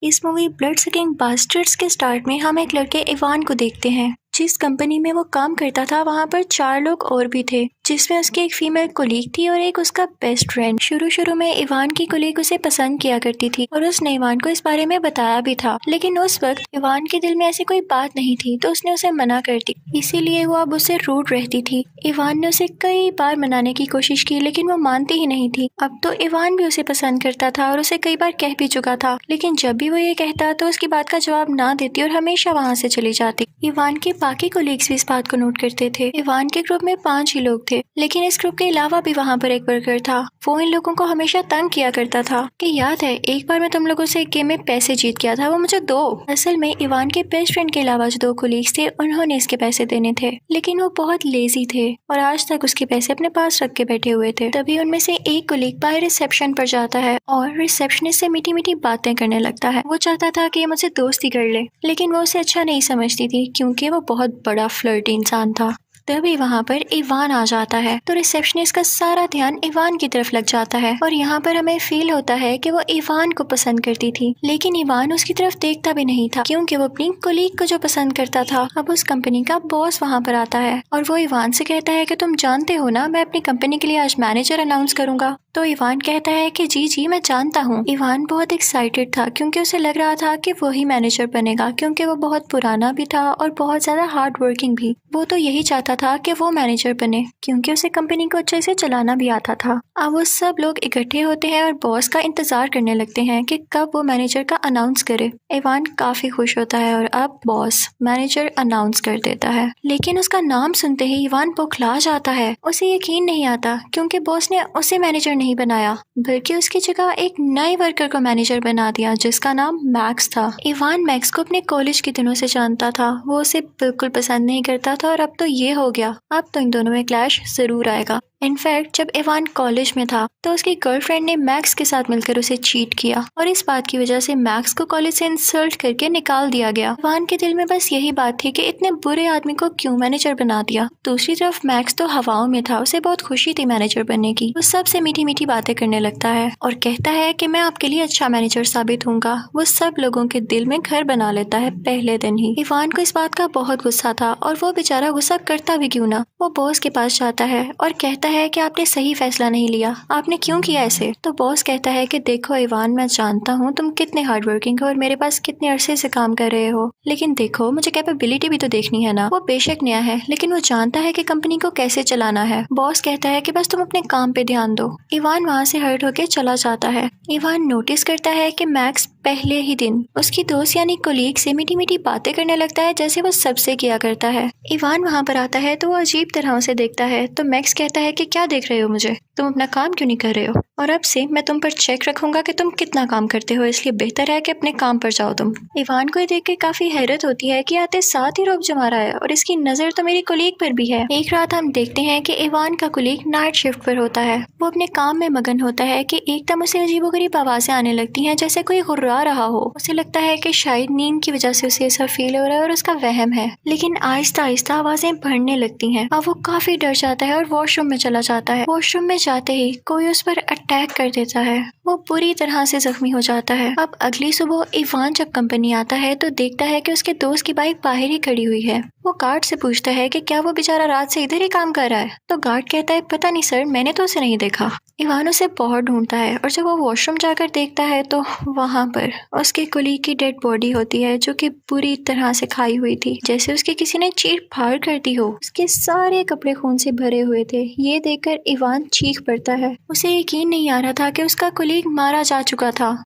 इस movie blood sucking bastards के start में हम एक लड़के इवान को देखते हैं। जिस कंपनी में वो काम करता था वहाँ पर 4 लोग और भी थे, जिसमें उसकी एक फीमेल कोलीग थी और एक उसका बेस्ट फ्रेंड। शुरू में इवान की कोलीग उसे पसंद किया करती थी और उसने इवान को इस बारे में बताया भी था, लेकिन उस वक्त इवान के दिल में ऐसी कोई बात नहीं थी तो उसने उसे मना कर दी। इसीलिए वो अब उससे रूड रहती थी। इवान ने उसे कई बार मनाने की कोशिश की लेकिन वो मानती ही नहीं थी। अब तो इवान भी उसे पसंद करता था और उसे कई बार कह भी चुका था, लेकिन जब भी वो ये कहता तो उसकी बात का जवाब ना देती और हमेशा वहाँ से चली जाती। इवान के बाकी कोलीग्स भी इस बात को नोट करते थे। इवान के ग्रुप में 5 ही लोग थे, लेकिन इस ग्रुप के अलावा भी वहाँ पर एक वर्कर था। वो इन लोगों को हमेशा तंग किया करता था कि याद है एक बार मैं तुम लोगों से एक गेम में पैसे जीत गया था, वो मुझे दो। असल में इवान के बेस्ट फ्रेंड के अलावा जो 2 कोलीग्स थे उन्होंने इसके पैसे देने थे, लेकिन वो बहुत लेजी थे और आज तक उसके पैसे अपने पास रख के बैठे हुए थे। तभी उनमें से एक कोलीग बाहर रिसेप्शन पर जाता है और रिसेप्शनिस्ट से मीठी मीठी बातें करने लगता है। वो चाहता था कि ये मुझसे दोस्ती कर ले, लेकिन वो उसे अच्छा नहीं समझती थी क्योंकि वो बहुत बड़ा फ्लर्टी इंसान था। तभी वहाँ पर इवान आ जाता है तो रिसेप्शनिस्ट का सारा ध्यान इवान की तरफ लग जाता है और यहाँ पर हमें फील होता है कि वो इवान को पसंद करती थी, लेकिन इवान उसकी तरफ देखता भी नहीं था क्योंकि वो अपनी कोलीग को जो पसंद करता था। अब उस कंपनी का बॉस वहाँ पर आता है और वो इवान से कहता है कि तुम जानते हो ना, मैं अपनी कंपनी के लिए आज मैनेजर अनाउंस करूंगा। तो इवान कहता है कि जी मैं जानता हूँ। इवान बहुत एक्साइटेड था क्योंकि उसे लग रहा था कि वो ही मैनेजर बनेगा, क्योंकि वो बहुत पुराना भी था और बहुत ज्यादा हार्ड वर्किंग भी। वो तो यही चाहता था कि वो मैनेजर बने क्योंकि उसे कंपनी को अच्छे से चलाना भी आता था। अब वो सब लोग इकट्ठे होते हैं और बॉस का इंतजार करने लगते हैं कि कब वो मैनेजर का अनाउंस करे। इवान काफी खुश होता है और अब बॉस मैनेजर अनाउंस कर देता है, लेकिन उसका नाम सुनते ही इवान बौखला जाता है। उसे यकीन नहीं आता क्योंकि बॉस ने उसे मैनेजर नहीं बनाया बल्कि उसकी जगह एक नए वर्कर को मैनेजर बना दिया जिसका नाम मैक्स था। इवान मैक्स को अपने कॉलेज के दिनों से जानता था, वो उसे बिल्कुल पसंद नहीं करता था और अब तो ये हो गया, अब तो इन दोनों में क्लैश जरूर आएगा। इनफैक्ट जब इवान कॉलेज में था तो उसकी गर्लफ्रेंड ने मैक्स के साथ मिलकर उसे चीट किया और इस बात की वजह से मैक्स को कॉलेज से इंसल्ट करके निकाल दिया गया। इवान के दिल में बस यही बात थी कि इतने बुरे आदमी को क्यों मैनेजर बना दिया। दूसरी तरफ मैक्स तो हवाओं में था, उसे बहुत खुशी थी मैनेजर बनने की। वो सबसे मीठी मीठी बातें करने लगता है और कहता है कि मैं आपके लिए अच्छा मैनेजर साबित होऊंगा। वो सब लोगों के दिल में घर बना लेता है पहले दिन ही। इवान को इस बात का बहुत गुस्सा था और वो बेचारा गुस्सा करता भी क्यों ना। वो बॉस के पास जाता है और कहता है कि आपने सही फैसला नहीं लिया, आपने क्यों किया ऐसे। तो बॉस कहता है कि देखो इवान, मैं जानता हूँ तुम कितने हार्ड वर्किंग हो और मेरे पास कितने अरसे से काम कर रहे हो, लेकिन देखो मुझे कैपेबिलिटी भी तो देखनी है ना। वो बेशक नया है लेकिन वो जानता है कि कंपनी को कैसे चलाना है। बॉस कहता है कि बस तुम अपने काम पे ध्यान दो। इवान वहाँ से हर्ट होके चला जाता है। इवान नोटिस करता है कि मैक्स पहले ही दिन उसकी दोस्त यानी कोलीग से मीठी मीठी बातें करने लगता है जैसे वो सबसे किया करता है। इवान वहाँ पर आता है तो वो अजीब तरह से देखता है तो मैक्स कहता है कि क्या देख रहे हो मुझे, तुम अपना काम क्यों नहीं कर रहे हो, और अब से मैं तुम पर चेक रखूंगा कि तुम कितना काम करते हो, इसलिए बेहतर है कि अपने काम पर जाओ तुम। इवान को देख के काफी हैरत होती है कि आते साथ ही रोब जमा रहा है और इसकी नजर तो मेरी कोलीग पर भी है। एक रात हम देखते हैं कि इवान का कोलीग नाइट शिफ्ट पर होता है। वो अपने काम में मगन होता है कि एकदम उसे अजीबोगरीब आवाजें आने लगती हैं जैसे कोई गुर्रा रहा हो। उसे लगता है कि शायद नींद की वजह से उसे ऐसा फील हो रहा है और उसका वहम है, लेकिन आहिस्ता आहिस्ता आवाजें बढ़ने लगती हैं। अब वो काफी डर जाता है और वॉशरूम में चला जाता है। वॉशरूम में जाते ही कोई उस पर अटैक कर देता है। वो पूरी तरह से जख्मी हो जाता है। अब अगली सुबह इवान जब कंपनी आता है तो देखता है कि उसके दोस्त की बाइक बाहर ही खड़ी हुई है। वो गार्ड से पूछता है कि क्या वो बेचारा रात से इधर ही काम कर रहा है। तो गार्ड कहता है पता नहीं सर, मैंने तो उसे नहीं देखा। इवान उसे बहुत ढूंढता है और जब वो वॉशरूम जाकर देखता है तो वहाँ पर उसके कोलीग की डेड बॉडी होती है जो कि पूरी तरह से खाई हुई थी, जैसे उसके किसी ने चीर फाड़ कर दी हो। उसके सारे कपड़े खून से भरे हुए थे। ये देखकर इवान चीख पड़ता है। उसे यकीन नहीं आ रहा था कि उसका कोलीग मारा जा चुका था।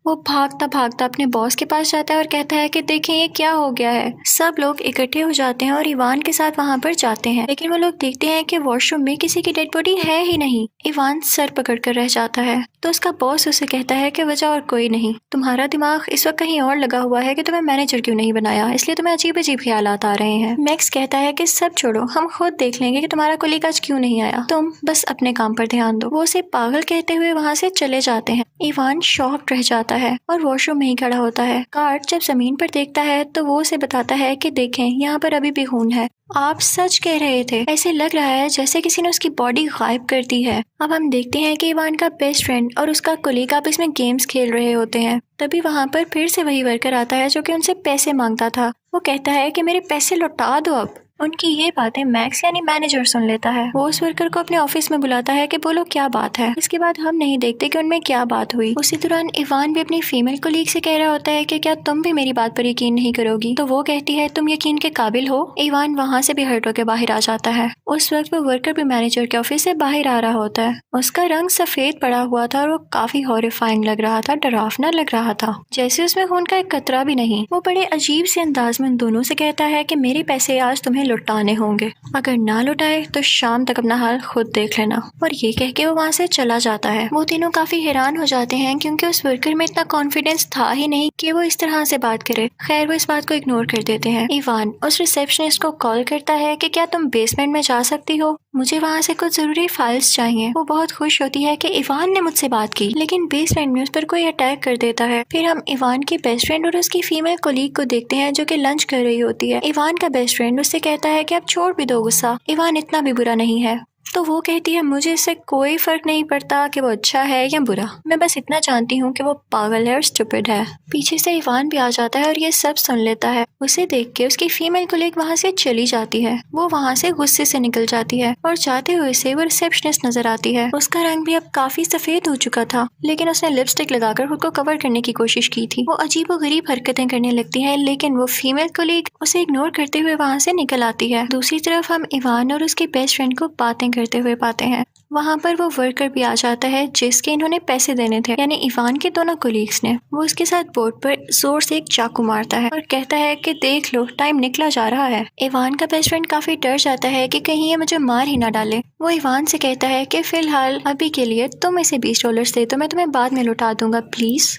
वो भागता भागता अपने बॉस के पास जाता है और कहता है कि देखें ये क्या हो गया है। सब लोग इकट्ठे हो जाते हैं और इवान के साथ वहाँ पर जाते हैं, लेकिन वो लोग देखते हैं कि वॉशरूम में किसी की डेड बॉडी है ही नहीं। इवान सर पकड़कर रह जाता है तो उसका बॉस उसे कहता है कि वजह और कोई नहीं, तुम्हारा दिमाग इस वक्त कहीं और लगा हुआ है कि तुम्हें मैनेजर क्यों नहीं बनाया, इसलिए तुम्हें अजीब अजीब ख्यालात आ रहे हैं। मैक्स कहता है कि सब छोड़ो, हम खुद देख लेंगे कि तुम्हारा कोलीग आज क्यों नहीं आया, तुम बस अपने काम पर ध्यान दो। वो उसे पागल कहते हुए वहाँ से चले जाते हैं। इवान शॉक्ड रह जाता आता है और वॉशरूम में ही खड़ा होता है। कार्ड जब जमीन पर देखता है तो वो उसे बताता है कि देखें, यहाँ पर अभी भी खून है। आप सच कह रहे थे। ऐसे लग रहा है जैसे किसी ने उसकी बॉडी गायब कर दी है। अब हम देखते हैं कि इवान का बेस्ट फ्रेंड और उसका कोलीग आपस में गेम्स खेल रहे होते हैं। तभी वहाँ पर फिर से वही वर्कर आता है जो कि उनसे पैसे मांगता था। वो कहता है कि मेरे पैसे लौटा दो अब। उनकी ये बातें मैक्स यानी मैनेजर सुन लेता है। वो उस वर्कर को अपने ऑफिस में बुलाता है कि बोलो क्या बात है। इसके बाद हम नहीं देखते कि उनमें क्या बात हुई। उसी दौरान इवान भी अपनी फीमेल कोलीग से कह रहा होता है कि क्या तुम भी मेरी बात पर यकीन नहीं करोगी। तो वो कहती है तुम यकीन के काबिल हो। इवान वहाँ से भी हर्ट होकर बाहर आ जाता है। उस वक्त वो वर्कर भी मैनेजर के ऑफिस से बाहर आ रहा होता है। उसका रंग सफेद पड़ा हुआ था और वो काफी हॉरिफाइंग लग रहा था, डरावना लग रहा था, जैसे उसमें खून का एक कतरा भी नहीं। वो बड़े अजीब से अंदाज में उन दोनों से कहता है कि मेरे पैसे आज तुम्हें लौटाने होंगे, अगर ना लौटाए तो शाम तक अपना हाल खुद देख लेना। और ये कह के वो वहाँ से चला जाता है। वो तीनों काफी हैरान हो जाते हैं क्योंकि उस वर्कर में इतना कॉन्फिडेंस था ही नहीं कि वो इस तरह से बात करे। खैर वो इस बात को इग्नोर कर देते हैं। इवान उस रिसेप्शनिस्ट को कॉल करता है कि क्या तुम बेसमेंट में जा सकती हो, मुझे वहाँ से कुछ जरूरी फाइल्स चाहिए। वो बहुत खुश होती है कि इवान ने मुझसे बात की, लेकिन बेसमेंट में उस पर कोई अटैक कर देता है। फिर हम इवान के बेस्ट फ्रेंड और उसकी फीमेल कोलीग को देखते हैं जो कि लंच कर रही होती है। इवान का बेस्ट फ्रेंड उससे कहता है कि आप छोड़ भी दो गुस्सा, इवान इतना भी बुरा नहीं है। तो वो कहती है मुझे इससे कोई फर्क नहीं पड़ता कि वो अच्छा है या बुरा, मैं बस इतना जानती हूँ कि वो पागल है और स्टूपिड है। पीछे से इवान भी आ जाता है और ये सब सुन लेता है। उसे देख के उसकी फीमेल कोलीग वहाँ से चली जाती है। वो वहाँ से गुस्से से निकल जाती है और जाते हुए से वो रिसेप्शनिस्ट नजर आती है। उसका रंग भी अब काफी सफेद हो चुका था, लेकिन उसने लिपस्टिक लगाकर खुद को कवर करने की कोशिश की थी। वो अजीबोगरीब हरकतें करने लगती है, लेकिन वो फीमेल कोलीग उसे इग्नोर करते हुए वहाँ से निकल आती है। दूसरी तरफ हम इवान और उसके बेस्ट फ्रेंड को बातें करते हुए पाते हैं। वहाँ पर वो वर्कर भी आ जाता है जिसके इन्होंने पैसे देने थे, यानी इवान के दोनों कोलीग्स ने। वो उसके साथ बोर्ड पर जोर से एक चाकू मारता है और कहता है कि देख लो टाइम निकला जा रहा है। इवान का बेस्ट फ्रेंड काफी डर जाता है कि कहीं ये मुझे मार ही ना डाले। वो इवान से कहता है कि फिलहाल अभी के लिए तुम इसे $20 दे दो, मैं तुम्हें बाद में लौटा दूंगा प्लीज।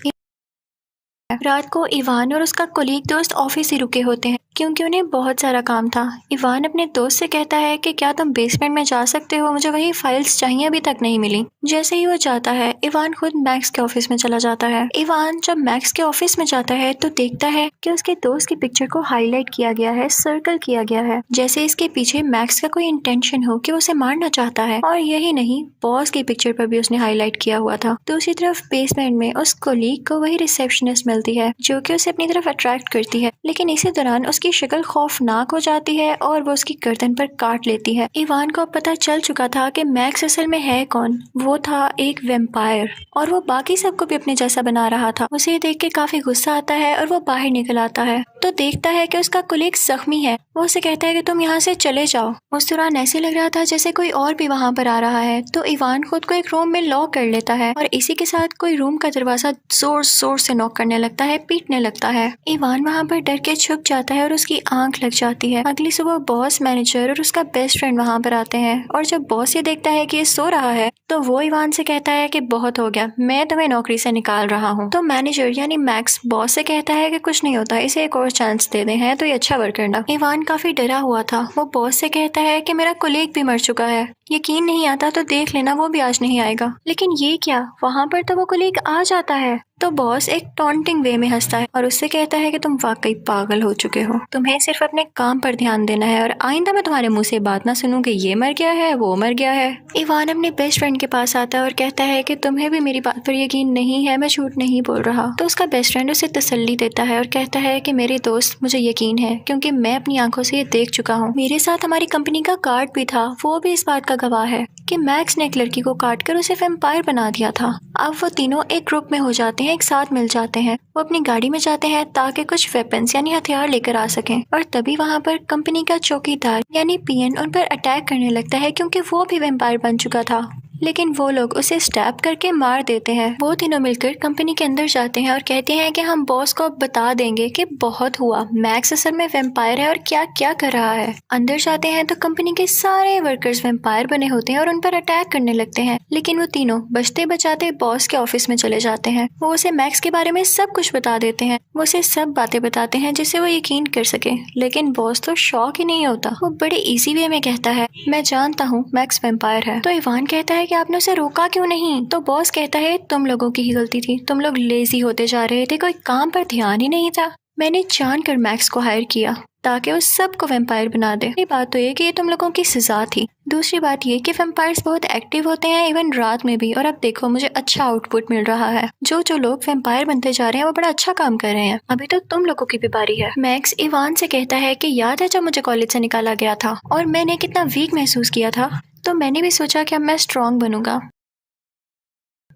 रात को इवान और उसका कोलीग दोस्त ऑफिस ही रुके होते हैं क्योंकि उन्हें बहुत सारा काम था। इवान अपने दोस्त से कहता है कि क्या तुम बेसमेंट में जा सकते हो, मुझे वही फाइल्स चाहिए, अभी तक नहीं मिली। जैसे ही वो जाता है इवान खुद मैक्स के ऑफिस में चला जाता है। इवान जब मैक्स के ऑफिस में जाता है तो देखता है कि उसके दोस्त की पिक्चर को हाईलाइट किया गया है, सर्कल किया गया है, जैसे इसके पीछे मैक्स का कोई इंटेंशन हो कि उसे मारना चाहता है। और यही नहीं, बॉस की पिक्चर पर भी उसने हाईलाइट किया हुआ था। दूसरी तरफ बेसमेंट में उस कोलीग को वही रिसेप्शनिस्ट मिलती है जो कि उसे अपनी तरफ अट्रैक्ट करती है, लेकिन इसी दौरान उसकी शक्ल खौफनाक हो जाती है और वो उसकी गर्दन पर काट लेती है। इवान को पता चल चुका था कि मैक्स असल में है कौन। वो था एक वैम्पायर और वो बाकी सबको भी अपने जैसा बना रहा था। उसे देख के काफी गुस्सा आता है और वो बाहर निकल आता है तो देखता है कि उसका कोलीग जख्मी है। वो उसे कहता है कि तुम यहाँ से चले जाओ। उस दौरान ऐसे लग रहा था जैसे कोई और भी वहाँ पर आ रहा है, तो इवान खुद को एक रूम में लॉक कर लेता है और इसी के साथ कोई रूम का दरवाजा जोर जोर से नॉक करने लगता है, पीटने लगता है। इवान वहाँ पर डर के छुप जाता है और उसकी आंख लग जाती है। अगली सुबह बॉस, मैनेजर और उसका बेस्ट फ्रेंड वहाँ पर आते हैं और जब बॉस ये देखता है कि ये सो रहा है तो वो इवान से कहता है कि बहुत हो गया, मैं तुम्हें नौकरी से निकाल रहा हूँ। तो मैनेजर यानी मैक्स बॉस से कहता है कि कुछ नहीं होता, इसे एक और चांस दे दे, है तो ये अच्छा वर्क करना। इवान काफी डरा हुआ था। वो बॉस से कहता है कि मेरा कोलीग भी मर चुका है, यकीन नहीं आता तो देख लेना, वो भी आज नहीं आएगा। लेकिन ये क्या, वहाँ पर तो वो कोलीग आ जाता है। तो बॉस एक टॉन्टिंग वे में हंसता है और उससे कहता है कि तुम वाकई पागल हो चुके हो, तुम्हें सिर्फ अपने काम पर ध्यान देना है और आइंदा मैं तुम्हारे मुंह से बात ना सुनूं कि ये मर गया है, वो मर गया है। इवान अपने बेस्ट फ्रेंड के पास आता है और कहता है कि तुम्हें भी मेरी बात पर यकीन नहीं है, मैं झूठ नहीं बोल रहा। तो उसका बेस्ट फ्रेंड उसे तसल्ली देता है और कहता है कि मेरे दोस्त, मुझे यकीन है क्योंकि मैं अपनी आंखों से ये देख चुका हूँ। मेरे साथ हमारी कंपनी का कार्ड भी था, वो भी इस बात का गवाह है कि मैक्स ने एक लड़की को काट कर उसे वैम्पायर बना दिया था। अब वो तीनों एक ग्रुप में हो जाते हैं, एक साथ मिल जाते हैं। वो अपनी गाड़ी में जाते हैं ताकि कुछ वेपन्स यानी हथियार लेकर आ सकें और तभी वहाँ पर कंपनी का चौकीदार यानी पीएन उन पर अटैक करने लगता है क्योंकि वो भी वैम्पायर बन चुका था, लेकिन वो लोग उसे स्टैप करके मार देते हैं। वो तीनों मिलकर कंपनी के अंदर जाते हैं और कहते हैं कि हम बॉस को बता देंगे कि बहुत हुआ, मैक्स असल में वैम्पायर है और क्या क्या कर रहा है। अंदर जाते हैं तो कंपनी के सारे वर्कर्स वैम्पायर बने होते हैं और उन पर अटैक करने लगते हैं, लेकिन वो तीनों बचते बचाते बॉस के ऑफिस में चले जाते हैं। वो उसे मैक्स के बारे में सब कुछ बता देते हैं। वो उसे सब बातें बताते हैं जिससे वो यकीन कर सके, लेकिन बॉस तो शॉक ही नहीं होता। वो बड़े इजी वे में कहता है, मैं जानता हूँ मैक्स वैम्पायर है। तो इवान कहता है कि आपने उसे रोका क्यों नहीं। तो बॉस कहता है तुम लोगों की ही गलती थी, तुम लोग लेजी होते जा रहे थे, कोई काम पर ध्यान ही नहीं था। मैंने जानकर मैक्स को हायर किया ताकि वो सबको वैम्पायर बना दे। पहली बात तो ये कि ये तुम लोगों की सजा थी। दूसरी बात ये कि वैम्पायर्स बहुत एक्टिव होते हैं इवन रात में भी, और अब देखो मुझे अच्छा आउटपुट मिल रहा है। जो लोग वैम्पायर बनते जा रहे हैं वो बड़ा अच्छा काम कर रहे हैं। अभी तो तुम लोगों की भी बारी है। मैक्स इवान से कहता है कि याद है जब मुझे कॉलेज से निकाला गया था और मैंने कितना वीक महसूस किया था, तो मैंने भी सोचा कि अब मैं स्ट्रॉन्ग बनूंगा।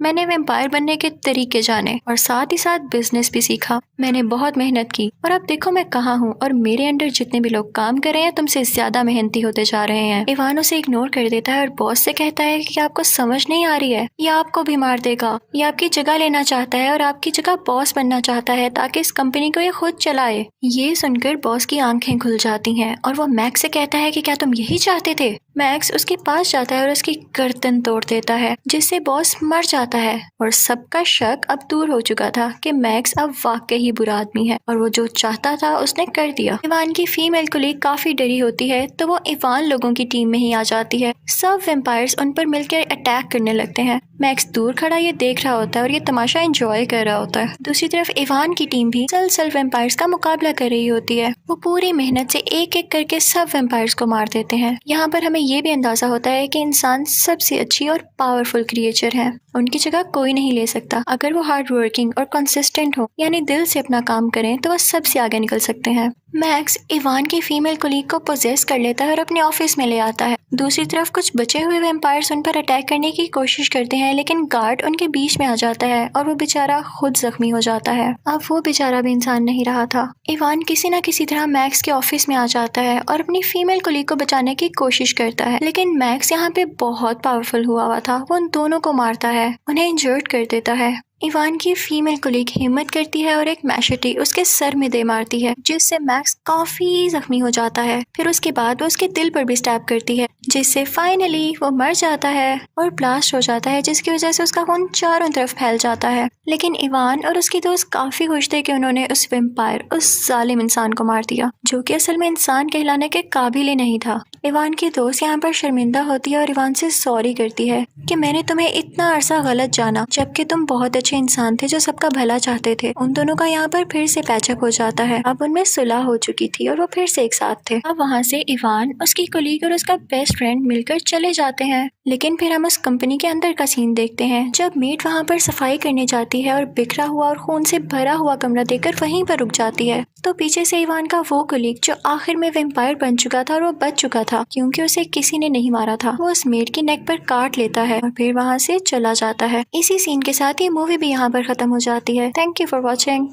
मैंने वैम्पायर बनने के तरीके जाने और साथ ही साथ बिजनेस भी सीखा। मैंने बहुत मेहनत की और अब देखो मैं कहाँ हूँ, और मेरे अंडर जितने भी लोग काम कर रहे हैं तुमसे ज्यादा मेहनती होते जा रहे हैं। इवान उसे इग्नोर कर देता है और बॉस से कहता है कि आपको समझ नहीं आ रही है, ये आपको भी मार देगा। ये आपकी जगह लेना चाहता है और आपकी जगह बॉस बनना चाहता है ताकि इस कंपनी को ये खुद चलाए। ये सुनकर बॉस की आंखें खुल जाती हैं और वो मैक्स से कहता है कि क्या तुम यही चाहते थे। मैक्स उसके पास जाता है और उसकी गर्दन तोड़ देता है, जिससे बॉस मर जाता है। और सबका शक अब दूर हो चुका था कि मैक्स अब वाकई ही बुरा आदमी है और वो जो चाहता था उसने कर दिया। इवान की फीमेल कोलीग काफी डरी होती है तो वो इवान लोगों की टीम में ही आ जाती है। सब वैम्पायर्स उन पर मिलकर अटैक करने लगते हैं। मैक्स दूर खड़ा ये देख रहा होता है और ये तमाशा एंजॉय कर रहा होता है। दूसरी तरफ इवान की टीम भी सल वैम्पायर्स का मुकाबला कर रही होती है। वो पूरी मेहनत से एक एक करके सब वैम्पायर्स को मार देते हैं। यहाँ पर हमें ये भी अंदाजा होता है कि इंसान सबसे अच्छी और पावरफुल क्रिएचर है, उनकी जगह कोई नहीं ले सकता। अगर वो हार्ड वर्किंग और कंसिस्टेंट हो, यानी दिल से अपना काम करें, तो वो सबसे आगे निकल सकते हैं। मैक्स इवान की फीमेल कोलीग को पोजेस कर लेता है और अपने ऑफिस में ले आता है। दूसरी तरफ कुछ बचे हुए वैम्पायर्स उन पर अटैक करने की कोशिश करते हैं, लेकिन गार्ड उनके बीच में आ जाता है और वो बेचारा खुद जख्मी हो जाता है। अब वो बेचारा भी इंसान नहीं रहा था। इवान किसी न किसी तरह मैक्स के ऑफिस में आ जाता है और अपनी फीमेल कोलीग को बचाने की कोशिश करता है, लेकिन मैक्स यहाँ पे बहुत पावरफुल हुआ था। वो उन दोनों को मारता है, उन्हें इंजर्ड कर देता है। इवान की फीमेल कोलीग हिम्मत करती है और एक मैशेटी उसके सर में दे मारती है, जिससे मैक्स काफी जख्मी हो जाता है। फिर उसके बाद वो उसके दिल पर भी स्टैब करती है, जिससे फाइनली वो मर जाता है और ब्लास्ट हो जाता है, जिसकी वजह से उसका खून चारों तरफ फैल जाता है। लेकिन इवान और उसकी दोस्त काफी खुश थे कि उन्होंने उस वैम्पायर, उस जालिम इंसान को मार दिया, जो कि असल में इंसान कहलाने के काबिल ही नहीं था। इवान की दोस्त यहाँ पर शर्मिंदा होती है और इवान से सॉरी करती है कि मैंने तुम्हें इतना अरसा गलत जाना, जबकि तुम बहुत अच्छे इंसान थे जो सबका भला चाहते थे। उन दोनों का यहाँ पर फिर से पैचअप हो जाता है। अब उनमें सुलह हो चुकी थी और वो फिर से एक साथ थे। अब वहाँ से इवान, उसकी कोलीग और उसका बेस्ट फ्रेंड मिलकर चले जाते हैं। लेकिन फिर हम उस कंपनी के अंदर का सीन देखते हैं, जब मेट वहाँ पर सफाई करने जाती है और बिखरा हुआ और खून से भरा हुआ कमरा देखकर वहीं पर रुक जाती है। तो पीछे से इवान का वो कोलीग जो आखिर में वैम्पायर बन चुका था और वो बच चुका था क्योंकि उसे किसी ने नहीं मारा था, वो उस मेट की नेक पर काट लेता है और फिर वहाँ से चला जाता है। इसी सीन के साथ ये मूवी भी यहाँ पर खत्म हो जाती है। Thank you for watching.